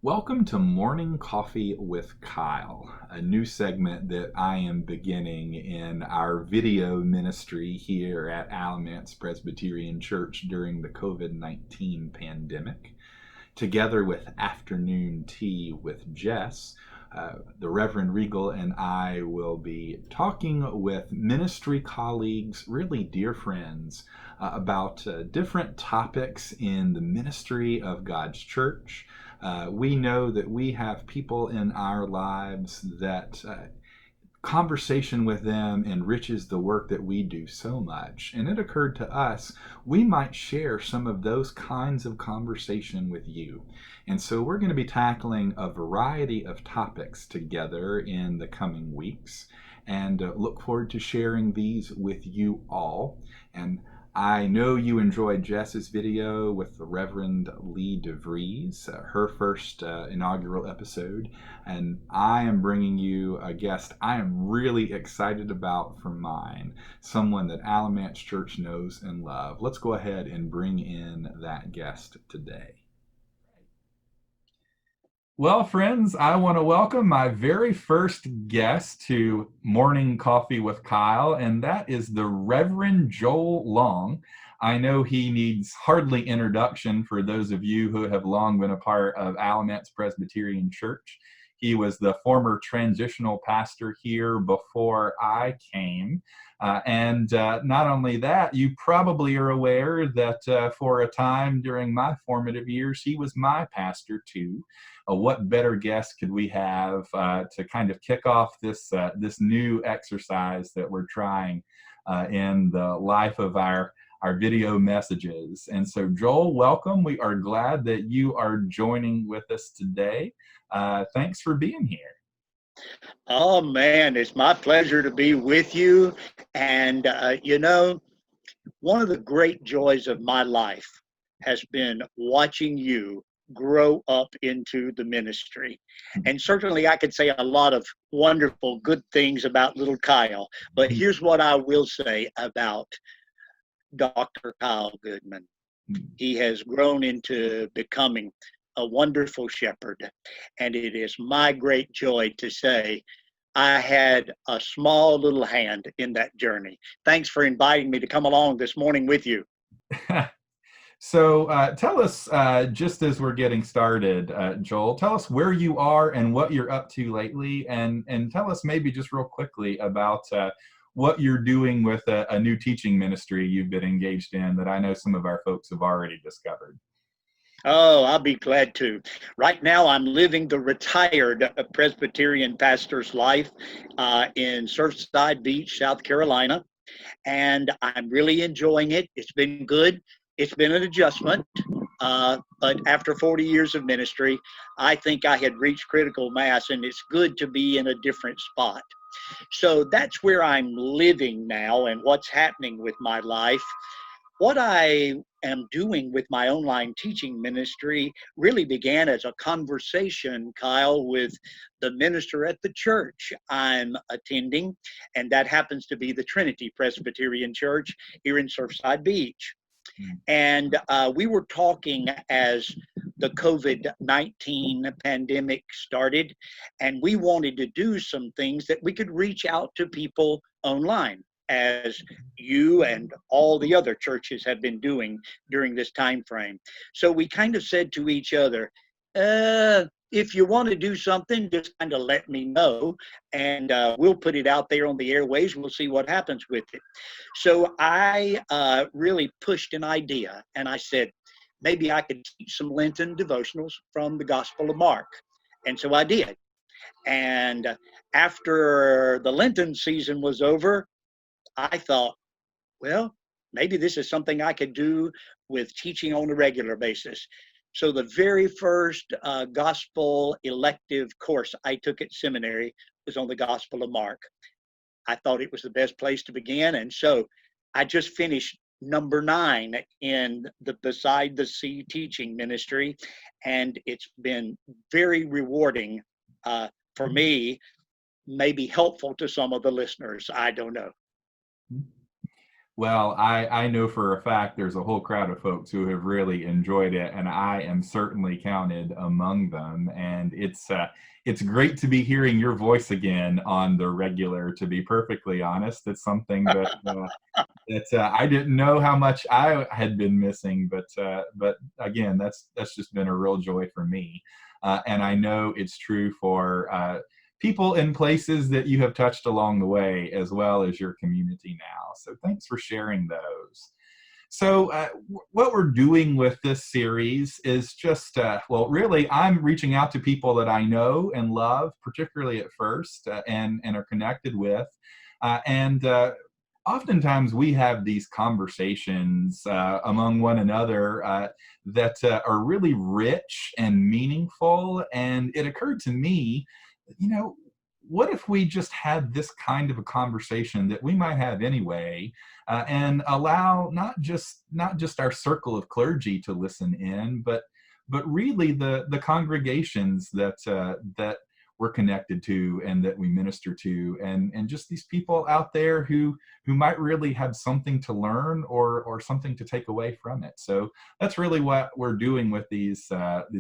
Welcome to Morning Coffee with Kyle, a new segment that I am beginning in our video ministry here at Alamance Presbyterian Church during the COVID-19 pandemic. Together with Afternoon Tea with Jess, the Reverend Regal and I will be talking with ministry colleagues, really dear friends, about different topics in the ministry of God's church. We know that we have people in our lives that conversation with them enriches the work that we do so much. And it occurred to us, we might share some of those kinds of conversation with you. And so we're going to be tackling a variety of topics together in the coming weeks and look forward to sharing these with you all. And I know you enjoyed Jess's video with the Reverend Lee DeVries, her first inaugural episode, and I am bringing you a guest I am really excited about for mine, someone that Alamance Church knows and loves. Let's go ahead and bring in that guest today. Well, friends, I want to welcome my very first guest to Morning Coffee with Kyle, and that is the Reverend Joel Long. I know he needs hardly introduction for those of you who have long been a part of Alamance Presbyterian Church. He was the former transitional pastor here before I came. And not only that, you probably are aware that for a time during my formative years, he was my pastor too. What better guest could we have to kind of kick off this new exercise that we're trying in the life of our video messages? And so, Joel, welcome. We are glad that you are joining with us today. Thanks for being here. Oh, man, it's my pleasure to be with you. And, one of the great joys of my life has been watching you grow up into the ministry. And certainly I could say a lot of wonderful, good things about little Kyle. But here's what I will say about Dr. Kyle Goodman. He has grown into becoming a wonderful shepherd. And it is my great joy to say I had a small little hand in that journey. Thanks for inviting me to come along this morning with you. So tell us, just as we're getting started, Joel, tell us where you are and what you're up to lately, and tell us maybe just real quickly about what you're doing with a new teaching ministry you've been engaged in that I know some of our folks have already discovered. Oh, I'll be glad to. Right now, I'm living the retired Presbyterian pastor's life in Surfside Beach, South Carolina, and I'm really enjoying it. It's been good. It's been an adjustment, but after 40 years of ministry, I think I had reached critical mass, and it's good to be in a different spot. So that's where I'm living now and what's happening with my life. What I am doing with my online teaching ministry really began as a conversation, Kyle, with the minister at the church I'm attending, and that happens to be the Trinity Presbyterian Church here in Surfside Beach. And we were talking as the COVID-19 pandemic started, and we wanted to do some things that we could reach out to people online, as you and all the other churches have been doing during this time frame. So we kind of said to each other, if you want to do something, just kind of let me know, and we'll put it out there on the airways. We'll see what happens with it. So I really pushed an idea, and I said, maybe I could teach some Lenten devotionals from the Gospel of Mark. And so I did. And after the Lenten season was over, I thought, well, maybe this is something I could do with teaching on a regular basis. So the very first gospel elective course I took at seminary was on the Gospel of Mark. I thought it was the best place to begin. And so I just finished number 9 in the Beside the Sea teaching ministry. And it's been very rewarding for me, maybe helpful to some of the listeners. I don't know. Well, I know for a fact there's a whole crowd of folks who have really enjoyed it, and I am certainly counted among them. And it's great to be hearing your voice again on the regular. To be perfectly honest, it's something that I didn't know how much I had been missing, but again, that's just been a real joy for me, and I know it's true for people in places that you have touched along the way, as well as your community now. So thanks for sharing those. So, what we're doing with this series is just, well, really, I'm reaching out to people that I know and love, particularly at first, and are connected with. And Oftentimes we have these conversations among one another that are really rich and meaningful. And it occurred to me, you know, what if we just had this kind of a conversation that we might have anyway, and allow not just our circle of clergy to listen in, but really the congregations that we're connected to and that we minister to, and just these people out there who might really have something to learn or something to take away from it. So that's really what we're doing with these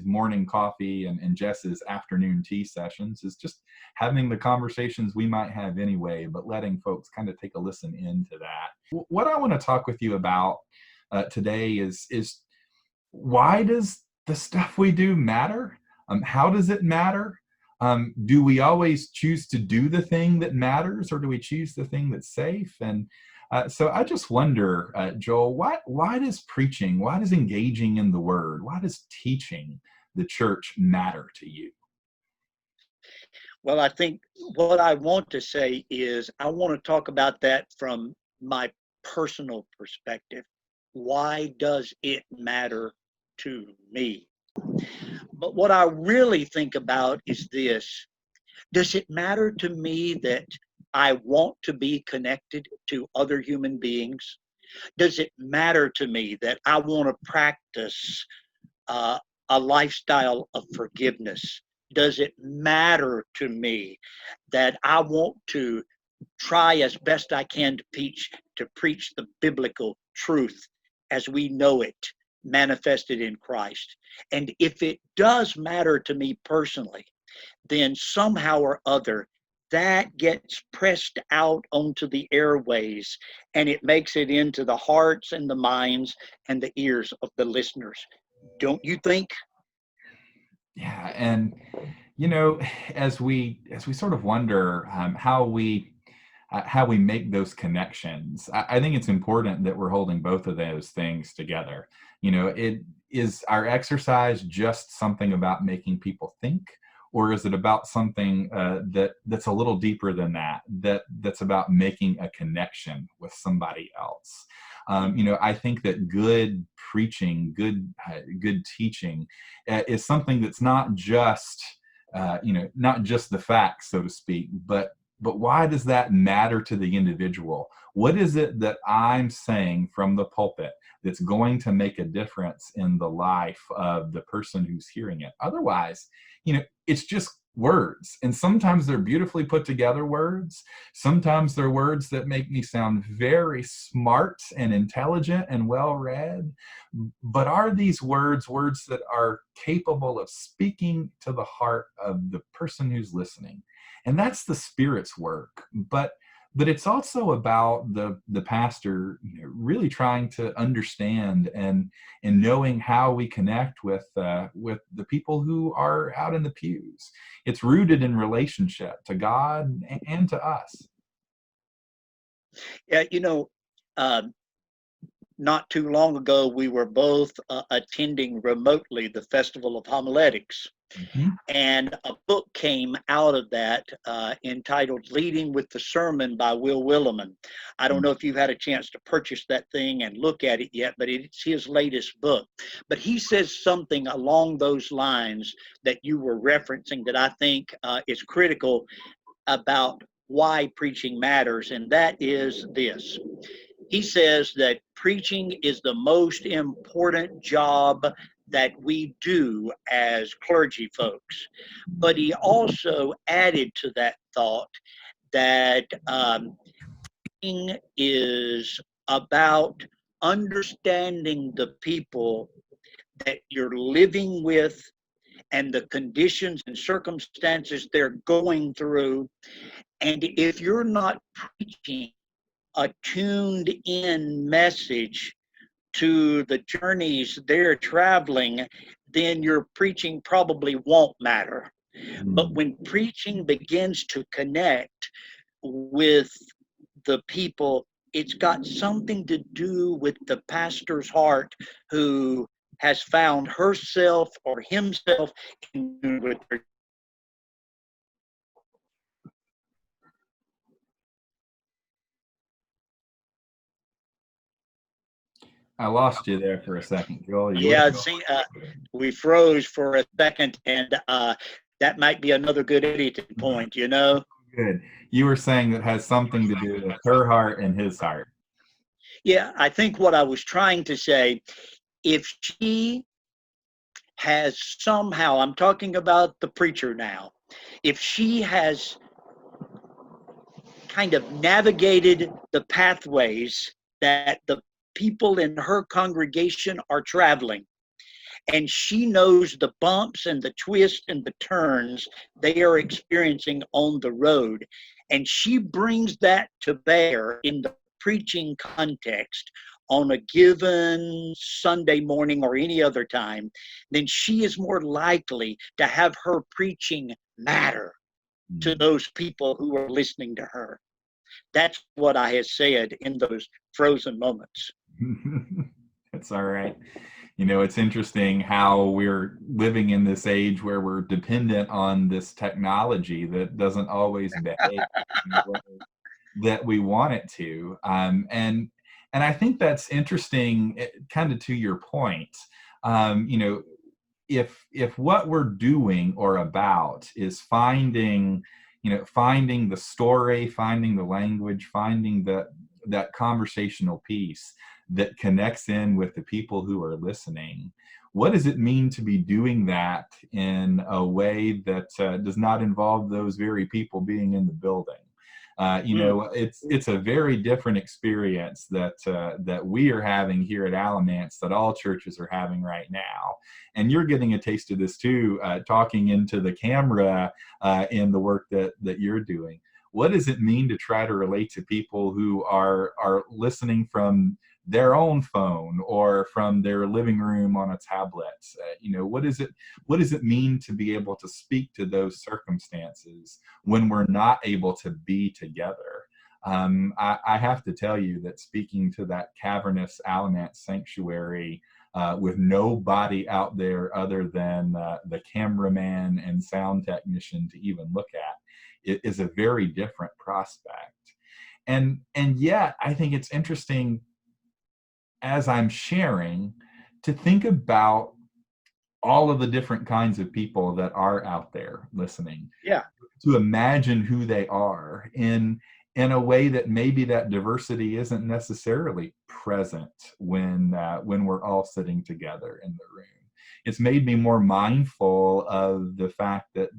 morning coffee and Jess's afternoon tea sessions, is just having the conversations we might have anyway, but letting folks kind of take a listen into that. What I want to talk with you about today is why does the stuff we do matter? How does it matter? Do we always choose to do the thing that matters, or do we choose the thing that's safe? And so I just wonder, Joel, why does preaching, why does engaging in the word, why does teaching the church matter to you? Well, I think what I want to say is I want to talk about that from my personal perspective. Why does it matter to me? But what I really think about is this: does it matter to me that I want to be connected to other human beings? Does it matter to me that I want to practice uh, a lifestyle of forgiveness? Does it matter to me that I want to try as best I can to preach the biblical truth as we know it, manifested in Christ? And if it does matter to me personally, then somehow or other that gets pressed out onto the airways, and it makes it into the hearts and the minds and the ears of the listeners. Don't you think? Yeah, and you know, as we sort of wonder how we make those connections, I think it's important that we're holding both of those things together. You know, it is our exercise just something about making people think, or is it about something that's a little deeper than that? That's about making a connection with somebody else. You know, I think that good preaching, good teaching, is something that's not just not just the facts, so to speak, but why does that matter to the individual? What is it that I'm saying from the pulpit that's going to make a difference in the life of the person who's hearing it? Otherwise, it's just words. And sometimes they're beautifully put together words. Sometimes they're words that make me sound very smart and intelligent and well read. But are these words that are capable of speaking to the heart of the person who's listening? And that's the Spirit's work. But it's also about the pastor, really trying to understand and knowing how we connect with the people who are out in the pews. It's rooted in relationship to God and to us. Yeah, uh, not too long ago, we were both attending remotely the Festival of Homiletics. Mhm. And a book came out of that entitled Leading with the Sermon by Will Willimon. I don't know if you've had a chance to purchase that thing and look at it yet, but it's his latest book. But he says something along those lines that you were referencing that I think is critical about why preaching matters, and that is this. He says that preaching is the most important job that we do as clergy folks. But he also added to that thought that preaching is about understanding the people that you're living with and the conditions and circumstances they're going through. And if you're not preaching a tuned in message to the journeys they're traveling, then your preaching probably won't matter. But Mm. when preaching begins to connect with the people, it's got something to do with the pastor's heart who has found herself or himself in with their. I lost you there for a second, Joel. You with Yeah, me? see, we froze for a second, and that might be another good editing point, you know? Good. You were saying that has something to do with her heart and his heart. Yeah, I think what I was trying to say, if she has somehow, I'm talking about the preacher now, if she has kind of navigated the pathways that the people in her congregation are traveling, and she knows the bumps and the twists and the turns they are experiencing on the road, and she brings that to bear in the preaching context on a given Sunday morning or any other time, then she is more likely to have her preaching matter to Mm. those people who are listening to her. That's what I have said in those frozen moments. That's all right. You know, it's interesting how we're living in this age where we're dependent on this technology that doesn't always behave in the way that we want it to. And I think that's interesting, kind of to your point. You know, if what we're doing or about is finding the story, finding the language, finding that conversational piece that connects in with the people who are listening, what does it mean to be doing that in a way that does not involve those very people being in the building? Mm. It's a very different experience that we are having here at Alamance, that all churches are having right now, and you're getting a taste of this too, talking into the camera in the work that you're doing. What does it mean to try to relate to people who are listening from their own phone or from their living room on a tablet? What does it mean to be able to speak to those circumstances when we're not able to be together? I have to tell you that speaking to that cavernous Alamance sanctuary with nobody out there other than the cameraman and sound technician to even look at, it is a very different prospect. And yet, I think it's interesting as I'm sharing to think about all of the different kinds of people that are out there listening, Yeah. to imagine who they are in a way that maybe that diversity isn't necessarily present when we're all sitting together in the room. It's made me more mindful of the fact that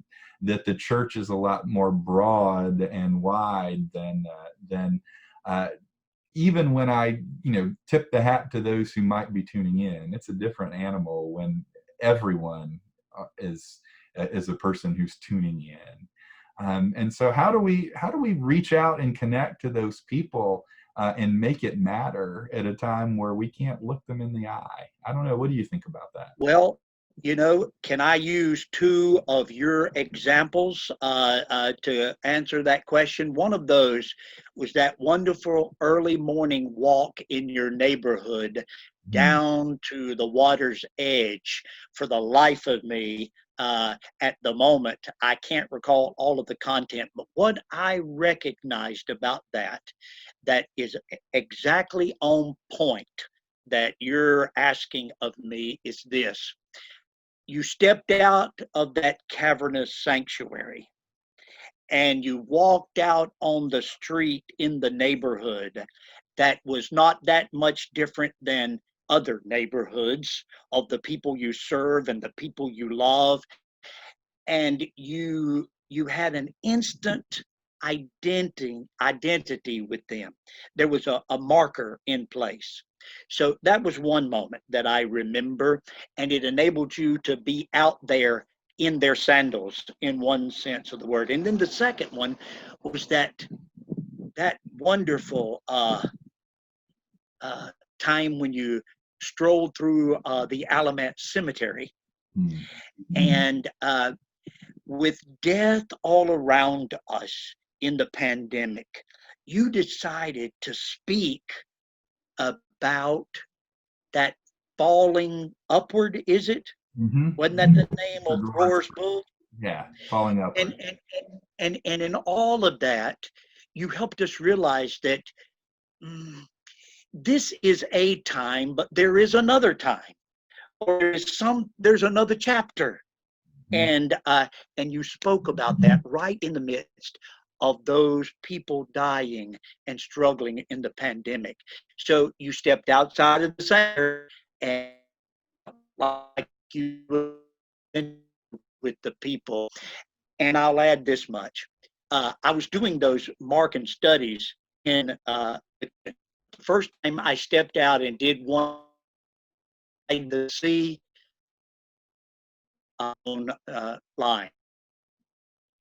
the church is a lot more broad and wide than uh, even when I tip the hat to those who might be tuning in. It's a different animal when everyone is a person who's tuning in. And so how do we reach out and connect to those people and make it matter at a time where we can't look them in the eye? I don't know. What do you think about that? Well, can I use two of your examples to answer that question? One of those was that wonderful early morning walk in your neighborhood Hmm. down to the water's edge. For the life of me, at the moment, I can't recall all of the content, but what I recognized about that is exactly on point that you're asking of me is this. You stepped out of that cavernous sanctuary and you walked out on the street in the neighborhood that was not that much different than other neighborhoods of the people you serve and the people you love, and you had an instant identity with them. There was a marker in place. So that was one moment that I remember, and it enabled you to be out there in their sandals in one sense of the word. And then the second one was that wonderful time when you strolled through the Alamance cemetery, Mm. and with death all around us in the pandemic, you decided to speak about that falling upward, is it? Mm-hmm. Wasn't that the name The of Lord's Roar's book? Yeah, falling And, upward. and, and in all of that, you helped us realize that mm, this is a time, but there is another time, or there's another chapter. Mhm. And you spoke about that right in the midst of those people dying and struggling in the pandemic. So you stepped outside of the center, and like you with the people. And I'll add this much: I was doing those Markan studies in the first time I stepped out and did one in the sea on line.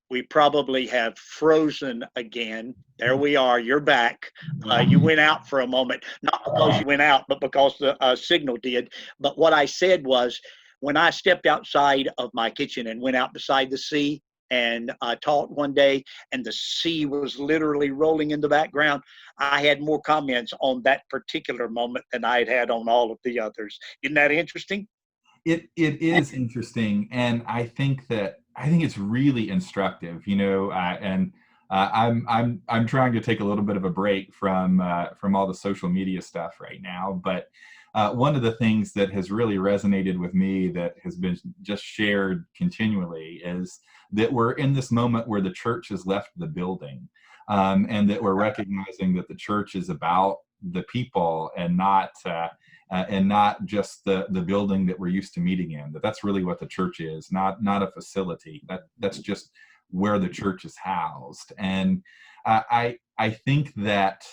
We probably have frozen again. There we are. You're back. Yeah. You went out for a moment, not because you went out, but because the signal did. But what I said was, when I stepped outside of my kitchen and went out beside the sea and taught one day, and the sea was literally rolling in the background, I had more comments on that particular moment than I had had on all of the others. Isn't that interesting? It is interesting, and I think it's really instructive. And I'm trying to take a little bit of a break from all the social media stuff right now. But one of the things that has really resonated with me, that has been just shared continually, is that we're in this moment where the church has left the building, and that we're recognizing that the church is about the people, and not just the building that we're used to meeting in. That's really what the church is, not a facility. That's just where the church is housed. And I think that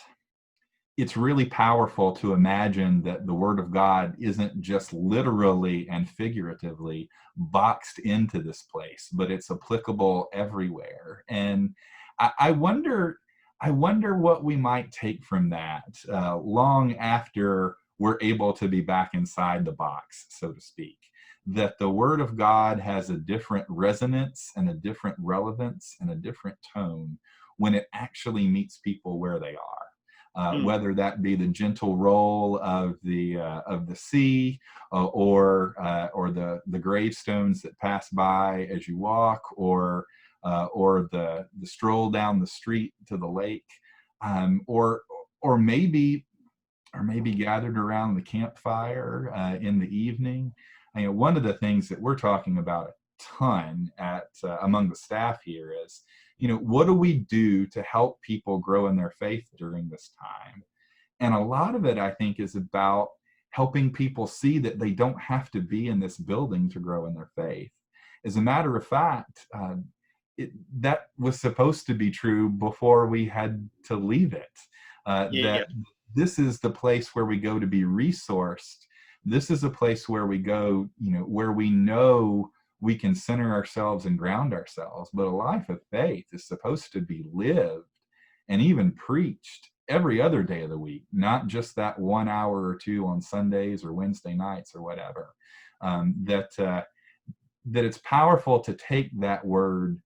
it's really powerful to imagine that the Word of God isn't just literally and figuratively boxed into this place, but it's applicable everywhere. And I wonder, what we might take from that long after we're able to be back inside the box, so to speak. That the Word of God has a different resonance and a different relevance and a different tone when it actually meets people where they are. Mm. Whether that be the gentle roll of the sea, or the gravestones that pass by as you walk, or the stroll down the street to the lake, or or maybe gathered around the campfire in the evening. One of the things that we're talking about a ton at among the staff here is, what do we do to help people grow in their faith during this time? And a lot of it, I think, is about helping people see that they don't have to be in this building to grow in their faith. As a matter of fact, that was supposed to be true before we had to leave it. Yeah. That this is the place where we go to be resourced. This is a place where we go, where we know we can center ourselves and ground ourselves. But a life of faith is supposed to be lived and even preached every other day of the week, not just that 1 hour or two on Sundays or Wednesday nights or whatever. That it's powerful to take that word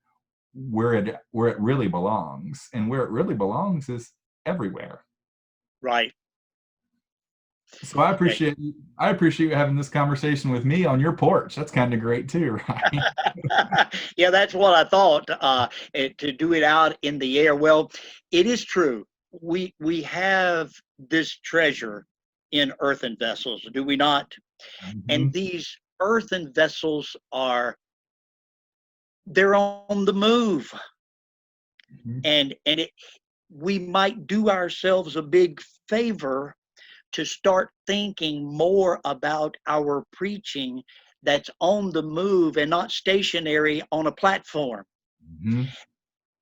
where it really belongs, and where it really belongs is everywhere. Right. So I appreciate you having this conversation with me on your porch. That's kind of great too, right? Yeah, that's what I thought. To do it out in the air. Well, it is true. We have this treasure in earthen vessels, do we not? And Mhm. these earthen vessels they're on the move, Mhm. and we might do ourselves a big favor to start thinking more about our preaching that's on the move and not stationary on a platform. Mhm.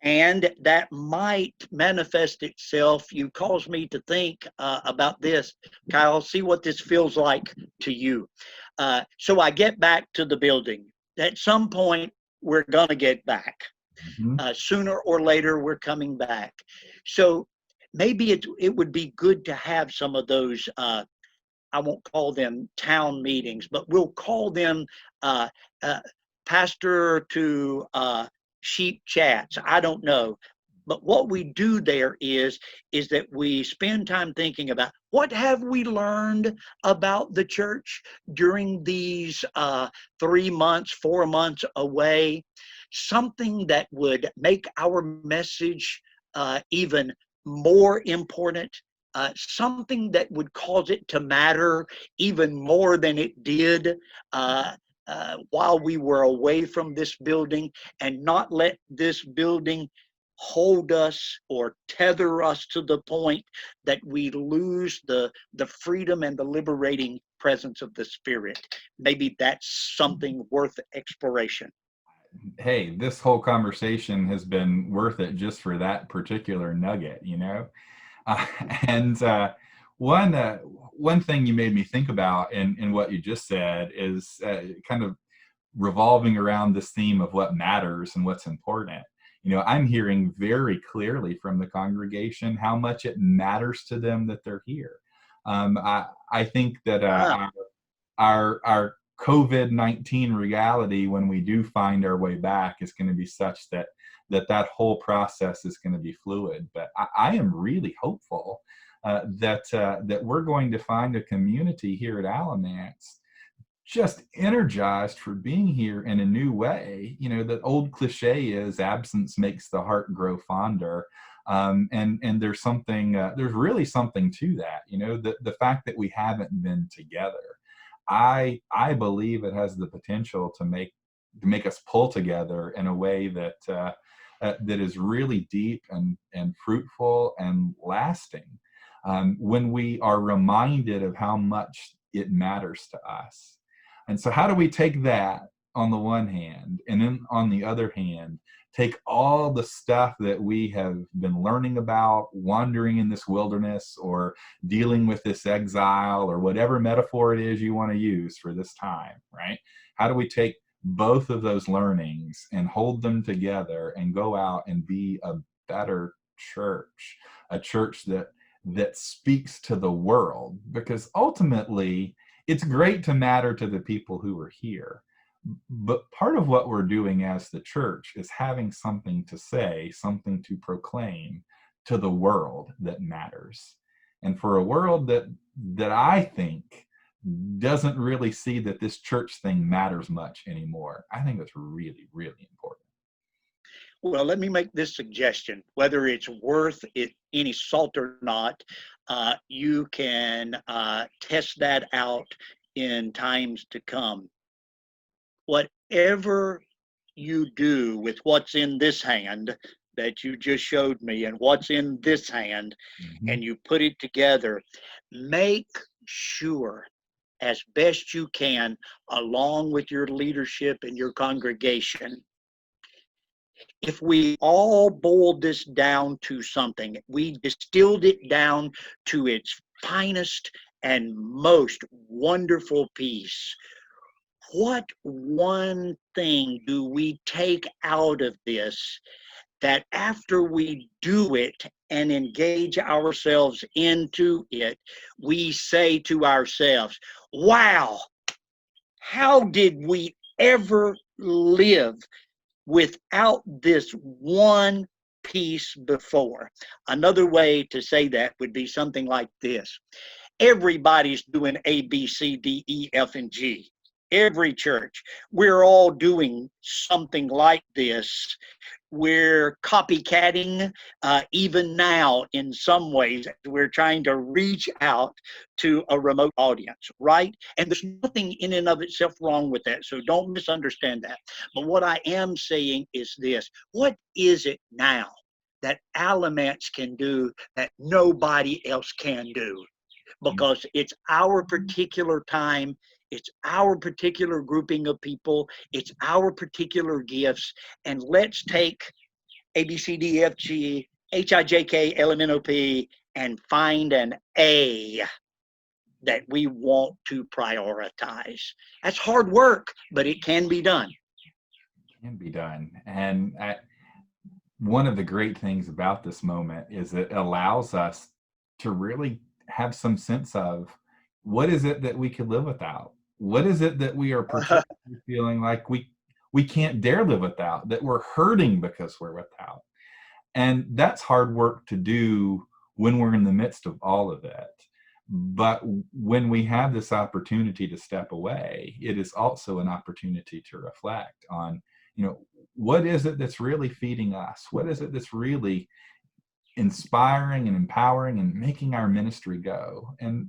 And that might manifest itself. You cause me to think about this, Kyle. See what this feels like to you. So I get back to the building. At some point, we're going to get back. Mhm. Sooner or later, we're coming back. So maybe it would be good to have some of those. I won't call them town meetings, but we'll call them uh, uh, pastor to sheep chats. I don't know. But what we do there is that we spend time thinking about what have we learned about the church during these 3 months, 4 months away, something that would make our message even more important, something that would cause it to matter even more than it did while we were away from this building, and not let this building hold us or tether us to the point that we lose the freedom and the liberating presence of the Spirit. Maybe that's something worth exploration. Hey, this whole conversation has been worth it just for that particular nugget, you know? Uh, and one uh, one thing you made me think about in what you just said is kind of revolving around this theme of what matters and what's important. You know, I'm hearing very clearly from the congregation how much it matters to them that they're here. I think that Ah, our COVID-19 reality, when we do find our way back, is going to be such that that whole process is going to be fluid. But I am really hopeful that we're going to find a community here at Alamance just energized for being here in a new way. You know, the old cliche is absence makes the heart grow fonder. And there's really something to that. You know, the fact that we haven't been together, I believe it has the potential to make us pull together in a way that is really deep and fruitful and lasting. When we are reminded of how much it matters to us. And so, how do we take that on the one hand, and then on the other hand, take all the stuff that we have been learning about, wandering in this wilderness, or dealing with this exile, or whatever metaphor it is you want to use for this time, right? How do we take both of those learnings and hold them together and go out and be a better church, a church that speaks to the world? Because ultimately, it's great to matter to the people who are here. But part of what we're doing as the church is having something to say, something to proclaim to the world that matters. And for a world that I think doesn't really see that this church thing matters much anymore, I think that's really, really important. well, let me make this suggestion. Whether it's worth it any salt or not, you can test that out in times to come. Whatever you do with what's in this hand that you just showed me and what's in this hand, Mm-hmm. and you put it together, make sure as best you can, along with your leadership and your congregation, if we all boiled this down to something, we distilled it down to its finest and most wonderful piece, what one thing do we take out of this that after we do it and engage ourselves into it, we say to ourselves, wow, how did we ever live without this one piece before? Another way to say that would be something like this. Everybody's doing A, B, C, D, E, F, and G. Every church. We're all doing something like this. We're copycatting even now in some ways. We're trying to reach out to a remote audience, right? And there's nothing in and of itself wrong with that. So don't misunderstand that. But what I am saying is this: what is it now that Alamance can do that nobody else can do? Because it's our particular time, it's our particular grouping of people, it's our particular gifts, and let's take A, B, C, D, E, F, G, H, I, J, K, L, M, N, O, P, and find an A that we want to prioritize. That's hard work, but it can be done. Can be done. And one of the great things about this moment is it allows us to really have some sense of what is it that we could live without? What is it that we are particularly feeling like we can't dare live without, that we're hurting because we're without? And that's hard work to do when we're in the midst of all of it. But when we have this opportunity to step away, it is also an opportunity to reflect on, what is it that's really feeding us? What is it that's really inspiring and empowering and making our ministry go? And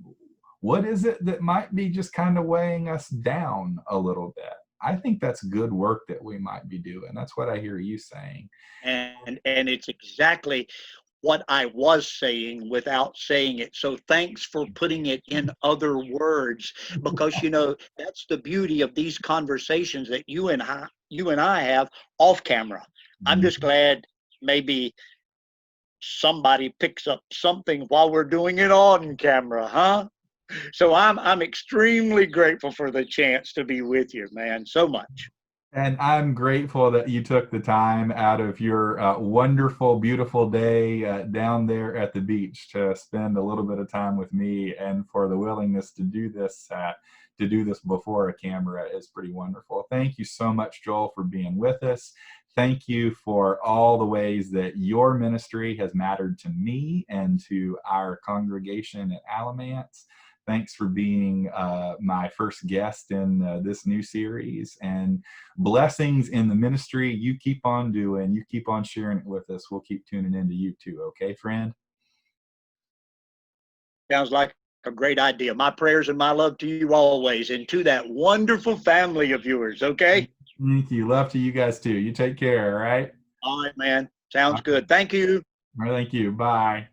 what is it that might be just kind of weighing us down a little bit? I think that's good work that we might be doing. That's what I hear you saying. And it's exactly what I was saying without saying it. So thanks for putting it in other words, because that's the beauty of these conversations that you and I have off camera. I'm just glad maybe somebody picks up something while we're doing it on camera, huh? So I'm extremely grateful for the chance to be with you, man. So much. And I'm grateful that you took the time out of your wonderful, beautiful day down there at the beach to spend a little bit of time with me, and for the willingness to do this before a camera is pretty wonderful. Thank you so much, Joel, for being with us. Thank you for all the ways that your ministry has mattered to me and to our congregation at Alamance. Thanks for being my first guest in this new series, and blessings in the ministry you keep on doing. You keep on sharing it with us. We'll keep tuning into you too. Okay, friend? Sounds like a great idea. My prayers and my love to you always, and to that wonderful family of yours. Okay. Thank you. Love to you guys too. You take care. All right. All right, man. Sounds good. Thank you. All right. Thank you. Bye.